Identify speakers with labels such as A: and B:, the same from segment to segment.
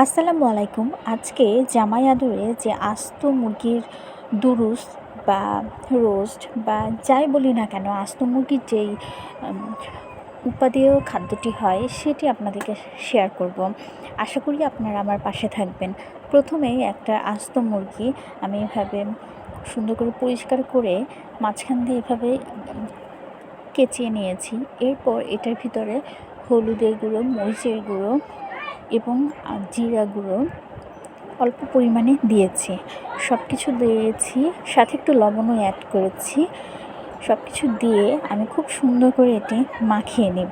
A: আসসালামু আলাইকুম। আজকে জামাই আদরে যে আস্ত মুরগির দুরুস বা রোস্ট বা যাই বলি না কেন, আস্ত মুরগির যেই উম উপাদেয় খাদ্যটি হয় সেটি আপনাদেরকে শেয়ার করব। আশা করি আপনারা আমার পাশে থাকবেন। প্রথমেই একটা আস্ত মুরগি আমি এভাবে সুন্দর করে পরিষ্কার করে মাঝখান দিয়ে এভাবে কেচিয়ে নিয়েছি। এরপর এটার ভিতরে হলুদের গুঁড়ো, মরিচের গুঁড়ো এবং জিরা গুঁড়ো অল্প পরিমাণে দিয়েছি। সব কিছু দিয়েছি, সাথে একটু লবণও অ্যাড করেছি। সব কিছু দিয়ে আমি খুব সুন্দর করে এটি মাখিয়ে নেব।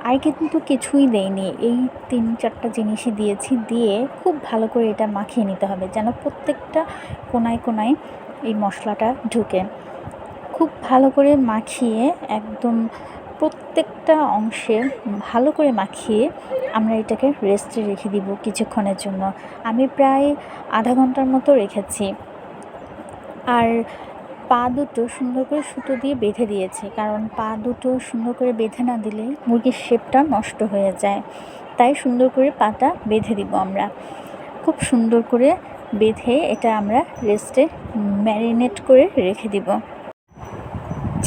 A: আর কিন্তু কিছুই দেইনি, এই ৩-৪টা জিনিসই দিয়েছি। দিয়ে খুব ভালো করে এটা মাখিয়ে নিতে হবে যেন প্রত্যেকটা কোণায় কোণায় এই মশলাটা ঢুকে। খুব ভালো করে মাখিয়ে একদম প্রত্যেকটা অংশে ভালো করে মাখিয়ে আমরা এটাকে রেস্টে রেখে দিব কিছুক্ষণের জন্য। আমি প্রায় আধা ঘন্টার মতো রেখেছি। আর পা দুটো সুন্দর করে সুতো দিয়ে বেঁধে দিয়েছি, কারণ পা দুটো সুন্দর করে বেঁধে না দিলে মুরগির শেপটা নষ্ট হয়ে যায়। তাই সুন্দর করে পাটা বেঁধে দিব আমরা। খুব সুন্দর করে বেঁধে এটা আমরা রেস্টে ম্যারিনেট করে রেখে দিব।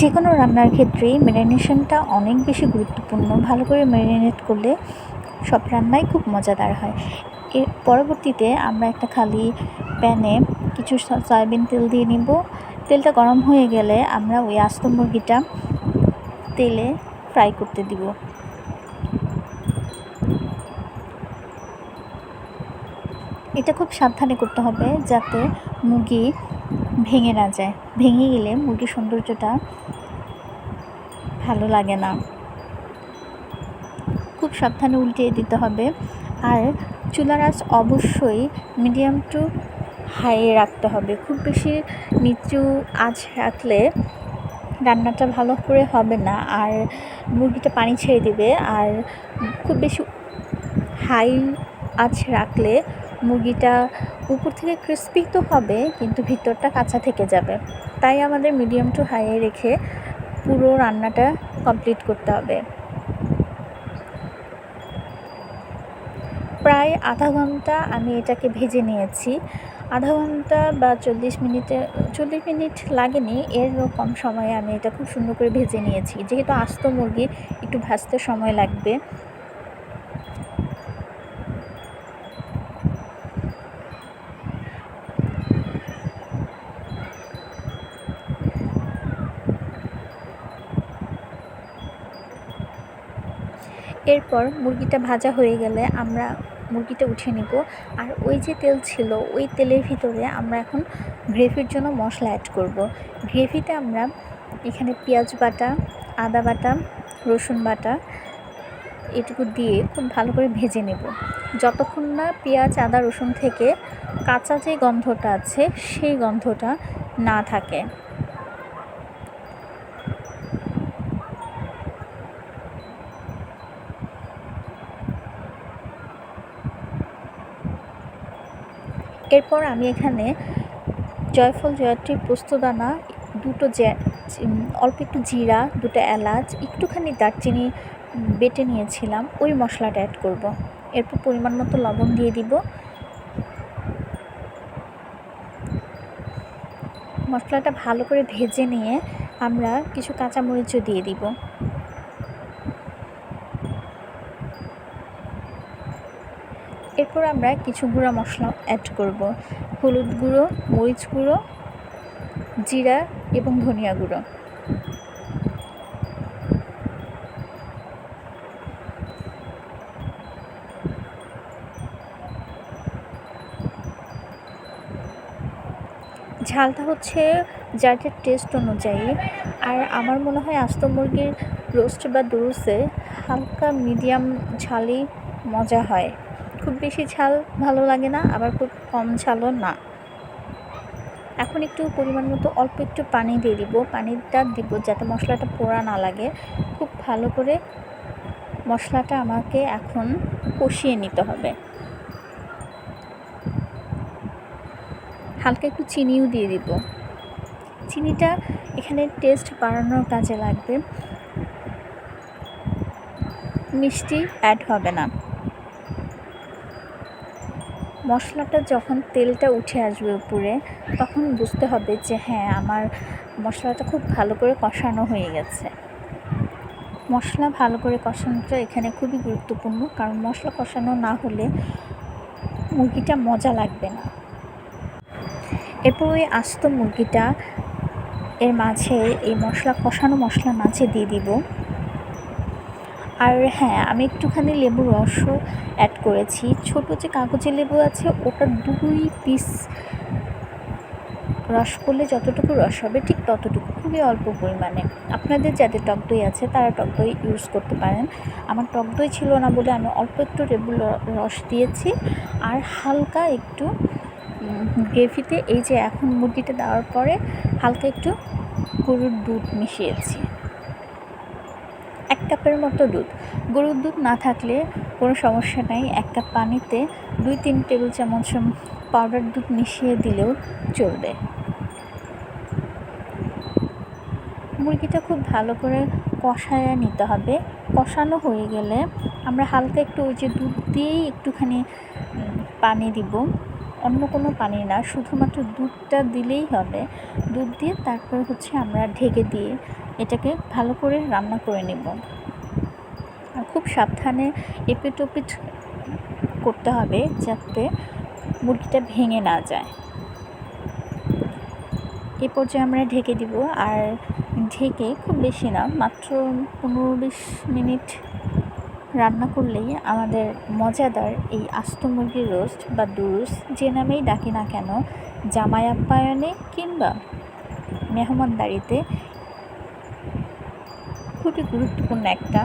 A: যে কোনো রান্নার ক্ষেত্রেই ম্যারিনেশনটা অনেক বেশি গুরুত্বপূর্ণ। ভালো করে ম্যারিনেট করলে সব রান্নাই খুব মজাদার হয়। এর পরবর্তীতে আমরা একটা খালি প্যানে কিছু সয়াবিন তেল দিয়ে নিব। তেলটা গরম হয়ে গেলে আমরা ওই আস্ত মুরগিটা তেলে ফ্রাই করতে দিব। এটা খুব সাবধানে করতে হবে যাতে মুরগি ভেঙে না যায়। ভেঙে গেলে মুরগির সৌন্দর্যটা ভালো লাগে না। খুব সাবধানে উল্টিয়ে দিতে হবে। আর চুলার আঁচ অবশ্যই মিডিয়াম টু হাইয়ে রাখতে হবে। খুব বেশি নিচু আঁচ রাখলে রান্নাটা ভালো করে হবে না, আর মুরগিটা পানি ছেড়ে দেবে। আর খুব বেশি হাই আঁচ রাখলে মুরগিটা উপর থেকে ক্রিস্পি তো হবে কিন্তু ভিতরটা কাঁচা থেকে যাবে। তাই আমাদের মিডিয়াম টু হাইয়ে রেখে পুরো রান্নাটা কমপ্লিট করতে হবে। প্রায় আধা ঘন্টা আমি এটাকে ভেজে নিয়েছি। আধা ঘন্টা বা 40 মিনিট লাগেনি, এর কম সময়ে আমি এটা খুব সুন্দর করে ভেজে নিয়েছি। যেহেতু আস্ত মুরগি একটু ভাজতে সময় লাগবে। এরপর মুরগিটা ভাজা হয়ে গেলে আমরা মুরগিটা উঠিয়ে নিব। আর ওই যে তেল ছিল ওই তেলের ভিতরে আমরা এখন গ্রেভির জন্য মশলা অ্যাড করব। গ্রেভিতে আমরা এখানে পেঁয়াজ বাটা, আদা বাটা, রসুন বাটা এটুকু দিয়ে খুব ভালো করে ভেজে নেব যতক্ষণ না পেঁয়াজ, আদা, রসুন থেকে কাঁচা যে গন্ধটা আছে সেই গন্ধটা না থাকে। এরপর আমি এখানে জয়ফল, জয়ত্রী, পোস্তদানা, অল্প একটু জিরা, 2টা এলাচ, একটুখানি দারচিনি বেটে নিয়েছিলাম, ওই মশলাটা অ্যাড করব। এরপর পরিমাণ মতো লবণ দিয়ে দিব। মশলাটা ভালো করে ভেজে নিয়ে আমরা কিছু কাঁচামরিচও দিয়ে দিব। এরপর আমরা কিছু গুঁড়া মশলা অ্যাড করব। হলুদ গুঁড়ো, মরিচ গুঁড়ো, জিরা এবং ধনিয়া গুঁড়ো। ঝালটা হচ্ছে যার যার টেস্ট অনুযায়ী। আর আমার মনে হয় আস্ত মুরগির রোস্ট বা দুরুসে হালকা মিডিয়াম ঝালই মজা হয়। খুব বেশি ঝাল ভালো লাগে না, আবার খুব কম ঝালও না। এখন একটু পরিমাণ মতো অল্প একটু পানি দিয়ে দিব। পানিটা দিব যাতে মশলাটা পোড়া না লাগে। খুব ভালো করে মশলাটা আমাকে এখন কষিয়ে নিতে হবে। হালকা একটু চিনিও দিয়ে দিব। চিনিটা এখানে টেস্ট বাড়ানোর কাজে লাগবে, মিষ্টি অ্যাড হবে না। মশলাটা যখন তেলটা উঠে আসবে উপরে, তখন বুঝতে হবে যে হ্যাঁ, আমার মশলাটা খুব ভালো করে কষানো হয়ে গেছে। মশলা ভালো করে কষানোটা এখানে খুবই গুরুত্বপূর্ণ, কারণ মশলা কষানো না হলে মুরগিটা মজা লাগবে না। এরপর ওই আস্ত মুরগিটা এর মাঝে, এই কষানো মশলার মাঝে দিয়ে দিব। আর হ্যাঁ, আমি একটুখানি লেবুর রসও অ্যাড করেছি। ছোট যে কাগজের লেবু আছে, ওটা 2 পিস রস করলে যতটুকু রস হবে ঠিক ততটুকু, খুবই অল্প পরিমাণে। আপনাদের যাদের টক দই আছে তারা টক দই ইউজ করতে পারেন। আমার টক দই ছিল না বলে আমি অল্প একটু লেবুর রস দিয়েছি। আর হালকা একটু গ্রেভিতে, এই যে এখন মুরগিটা দেওয়ার পরে হালকা একটু গরুর দুধ মিশিয়েছি, 1 কাপের মতো দুধ। গরুর দুধ না থাকলে কোনো সমস্যা নাই, 1 কাপ পানিতে 2-3 টেবিল চামচ পাউডার দুধ মিশিয়ে দিলেও চলবে। মুরগিটা খুব ভালো করে কষায় নিতে হবে। কষানো হয়ে গেলে আমরা হালকা একটু ওই যে দুধ দিয়েই একটুখানি পানি দিব, অন্য কোনো পানি না, শুধুমাত্র দুধটা দিলেই হবে। দুধ দিয়ে তারপর আমরা ঢেকে দিয়ে এটাকে ভালো করে রান্না করে নেব। আর খুব সাবধানে এপিট ওপিট করতে হবে যাতে মুরগিটা ভেঙে না যায়। এ পর্যায়ে আমরা ঢেকে দিব। আর ঢেকে খুব বেশি না, মাত্র 15-20 মিনিট রান্না করলেই আমাদের মজাদার এই আস্ত মুরগির রোস্ট বা দুরুস, যে নামেই ডাকি না কেন, জামাই আপ্যায়নে কিংবা মেহমানদারিতে খুবই গুরুত্বপূর্ণ একটা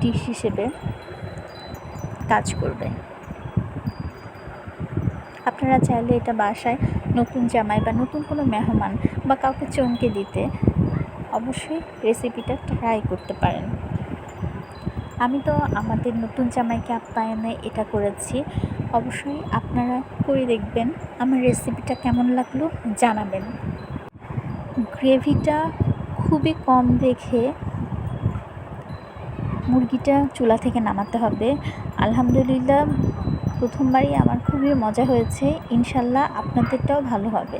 A: ডিশ হিসেবে কাজ করবে। আপনারা চাইলে এটা বাসায় নতুন জামাই বা নতুন কোনো মেহমান বা কাউকে চমকে দিতে অবশ্যই রেসিপিটা ট্রাই করতে পারেন। আমি তো আমাদের নতুন জামাইকে আপ্যায়নে এটা করেছি, অবশ্যই আপনারা করে দেখবেন। আমার রেসিপিটা কেমন লাগলো জানাবেন। গ্রেভিটা খুবই কম রেখে মুরগিটা চুলা থেকে নামাতে হবে। আলহামদুলিল্লাহ, প্রথমবারই আমার খুবই মজা হয়েছে। ইনশাল্লাহ আপনাদেরটাও ভালো হবে।